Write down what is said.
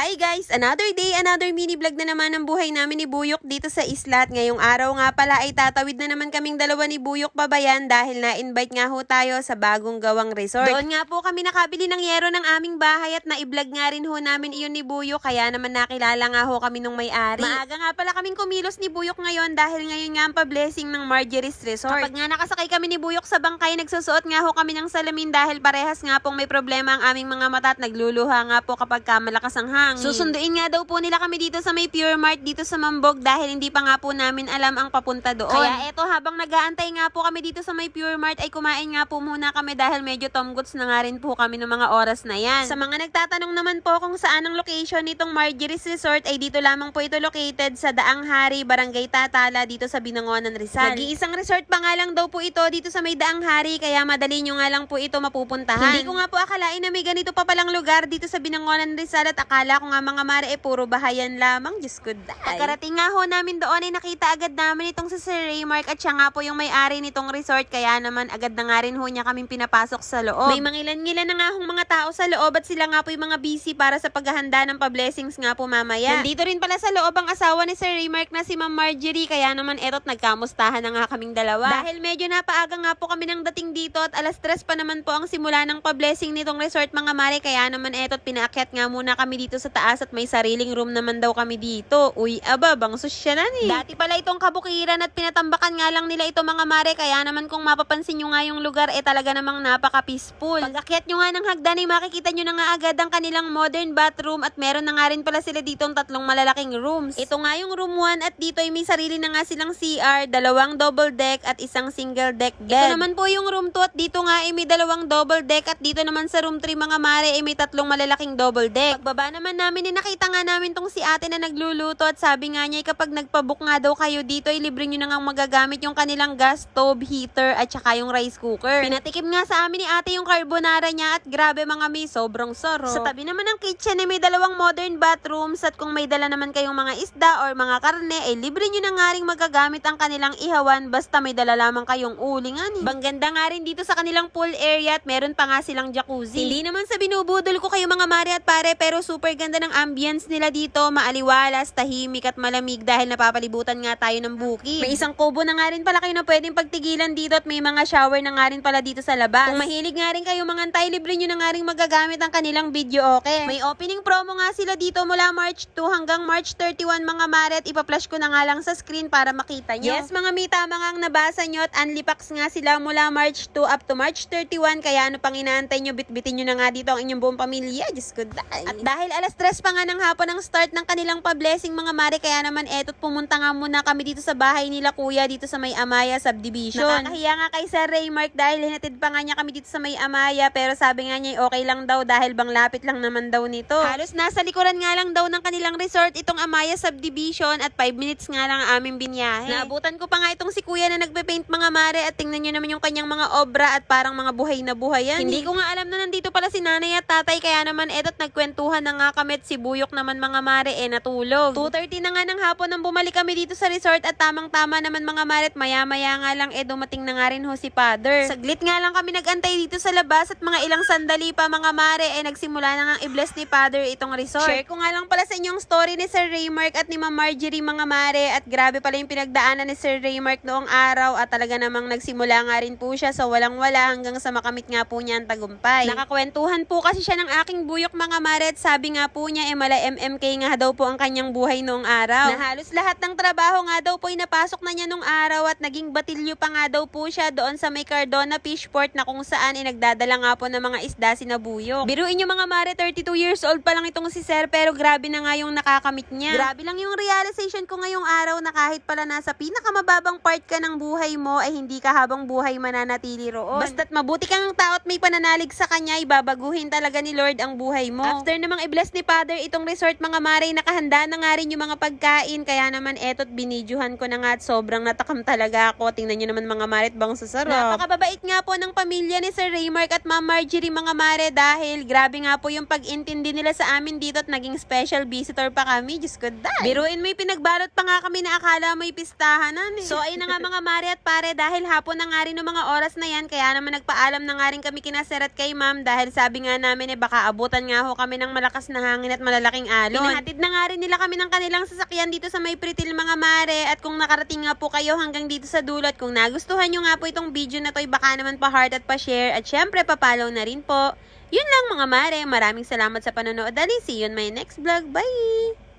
Hi guys! Another day, another mini vlog na naman ang buhay namin ni Buyok dito sa isla. At ngayong araw nga pala ay tatawid na naman kaming dalawa ni Buyok Babayan dahil na-invite nga ho tayo sa bagong gawang resort. Doon nga po kami nakabili ng yero ng aming bahay at na-vlog nga rin ho namin iyon ni Buyok, kaya naman nakilala nga ho kami nung may-ari. Maaga nga pala kaming kumilos ni Buyok ngayon dahil ngayon nga ang pa-blessing ng Marjorie's Resort. Kapag nga nakasakay kami ni Buyok sa bangkay, nagsusuot nga ho kami ng salamin dahil parehas nga pong may problema ang aming mga mata at nagluluha nga po kapag malakas ang hangin. Susunduin nga daw po nila kami dito sa may Pure Mart dito sa Mambog dahil hindi pa nga po namin alam ang papunta doon. Kaya eto, habang nag-aantay nga po kami dito sa may Pure Mart ay kumain nga po muna kami dahil medyo tomgots na nga rin po kami ng mga oras na yan. Sa mga nagtatanong naman po kung saan ang location nitong Marjorie's Resort ay dito lamang po ito located sa Daang Hari, Barangay Tatala dito sa Binangonan, Rizal. Nag-iisang resort pa nga lang daw po ito dito sa may Daang Hari kaya madali nyo nga lang po ito mapupuntahan. Hindi ko nga po akalain na may ganito pa palang lugar dito sa Binangonan, Rizal at akala ko nga mga mare puro bahayan lamang. Diyos ko dahi. Pagkarating nga ho namin doon ay nakita agad namin itong si Sir Raymark at siya nga po yung may-ari nitong resort kaya naman agad na nga rin ho niya kaming pinapasok sa loob. May mangilan-ngilan na nga hong mga tao sa loob at sila nga po yung mga busy para sa paghahanda ng pa-blessings nga po mamaya. Nandito rin pala sa loob ang asawa ni Sir Raymark na si Ma'am Marjorie kaya naman etot nagkamustahan na nga kaming dalawa. Dahil medyo napaaga nga po kami ng dating dito at alas 3 pa naman po ang simula ng pa-blessing nitong resort mga mare kaya naman etot pinaakyat nga muna kami dito sa taas at may sariling room naman daw kami dito. Uy, aba, bang susyanan eh. Dati pala itong kabukiran at pinatambakan nga lang nila ito mga mare kaya naman kung mapapansin nyo nga yung lugar talaga namang napaka-peaceful. Pag-akyat nyo nga ng hagdan ay makikita nyo na nga agad ang kanilang modern bathroom at meron na nga rin pala sila ditong tatlong malalaking rooms. Ito nga yung room 1 at dito ay may sarili na nga silang CR, dalawang double deck at isang single deck bed. Ito naman po yung room 2 at dito nga ay may dalawang double deck at dito naman sa room 3 mga mare ay may tatlong malalaking double deck. Pagbaba naman namin nakita nga namin tong si ate na nagluluto at sabi nga niya kapag nagpabook nga daw kayo dito ay libre nyo na nga magagamit yung kanilang gas stove, heater at saka yung rice cooker. Pinatikim nga sa amin ni ate yung carbonara niya at grabe mga mi, sobrang sarap. Sa tabi naman ng kitchen ay may dalawang modern bathrooms at kung may dala naman kayong mga isda or mga karne ay libre nyo na nga rin magagamit ang kanilang ihawan basta may dala lamang kayong ulingan. Bangganda nga rin dito sa kanilang pool area at meron pa nga silang jacuzzi. Hindi naman sa binubudol ko kayo mga mare at pare pero super ganda ng ambience nila dito, maaliwalas, tahimik at malamig dahil napapalibutan nga tayo ng bukid. May isang kubo na nga rin pala kayo na pwedeng pagtigilan dito at may mga shower na nga rin pala dito sa labas. Kung mahilig nga rin kayo mangantay, libre nyo na nga rin magagamit ang kanilang video okay. May opening promo nga sila dito mula March 2 hanggang March 31 mga mare at ipa-flash ko na nga lang sa screen para makita nyo. Yes mga mi, tama nga ang nabasa nyo at unli packs nga sila mula March 2 up to March 31 kaya ano pang inaantay nyo, bitbitin nyo na nga dito ang inyong buong pamilya. Diyos ko dahi. At dahil alas 3 pa nga ng hapon ang start ng kanilang pa-blessing mga mare kaya naman etot pumunta nga muna kami dito sa bahay nila kuya dito sa may Amaya Subdivision. Nakakahiya nga kay Sir Raymark dahil hinatid pa nga niya kami dito sa may Amaya pero sabi nga niya okay lang daw dahil bang lapit lang naman daw nito. Halos nasa likuran nga lang daw ng kanilang resort itong Amaya Subdivision at 5 minutes nga lang ang aming binyahe. Naabutan ko pa nga itong si kuya na nagpe-paint mga mare at tingnan nyo naman yung kanyang mga obra at parang mga buhay na buhay yan. Hindi ko nga alam na nandito pala si nanay at tatay kaya naman etot nagkwentuhan na nga kami at si Buyok naman mga mare natulog. 2:30 na nga ng hapon nang bumalik kami dito sa resort at tamang-tama naman mga mare at maya-maya nga lang dumating na nga rin ho si Father. Saglit nga lang kami nagantay dito sa labas at mga ilang sandali pa mga mare nagsimula na nga i-bless ni Father itong resort. Share ko nga lang pala sa inyong story ni Sir Raymark at ni Ma'am Marjorie mga mare at grabe pala yung pinagdaanan ni Sir Raymark noong araw at talaga namang nagsimula nga rin po siya sa walang-wala hanggang sa makamit nga po niya ang tagumpay. Nakakwentuhan po kasi siya ng aking Buyok mga mare at sabi nga po niya mala MMK nga daw po ang kanyang buhay noong araw. Na halos lahat ng trabaho nga daw po ay napasok na niya noong araw at naging batilyo pa nga daw po siya doon sa may Cardona Fishport na kung saan nagdadala nga po ng mga isda si Buyok. Biruin nyo mga mare, 32 years old pa lang itong si Sir pero grabe na nga yung nakakamit niya. Grabe lang yung realization ko ngayong araw na kahit pala nasa pinakamababang part ka ng buhay mo ay hindi ka habang buhay mananatili roon. Basta't mabuti kang tao at may pananalig sa kanya ay babaguhin talaga ni Lord ang buhay mo. After namang i-bless ni Father itong resort mga mare, nakahanda na nga rin yung mga pagkain kaya naman etot binidyohan ko na nga at sobrang natakam talaga ako. Tingnan nyo naman mga mare at bang sasarap. Napakababait nga po ng pamilya ni Sir Raymark at Ma'am Marjorie mga mare dahil grabe nga po yung pag-intindi nila sa amin dito at naging special visitor pa kami. Diyos ko dahi. Biruin may pinagbalot pa nga kami na akala may pistahan So ay na nga mga mare at pare dahil hapon na nga rin ng mga oras na yan kaya naman nagpaalam na nga rin kami kina Sir at kay Ma'am dahil sabi nga namin baka abutan nga ho kami ng malakas na hangin at malalaking alon. Pinahatid na nga rin nila kami ng kanilang sasakyan dito sa may Pritil mga mare. At kung nakarating nga po kayo hanggang dito sa dulo at kung nagustuhan nyo nga po itong video na to, baka naman pa-heart at pa-share at syempre pa-follow na rin po. Yun lang mga mare, maraming salamat sa panonood. Dali, see you in my next vlog. Bye!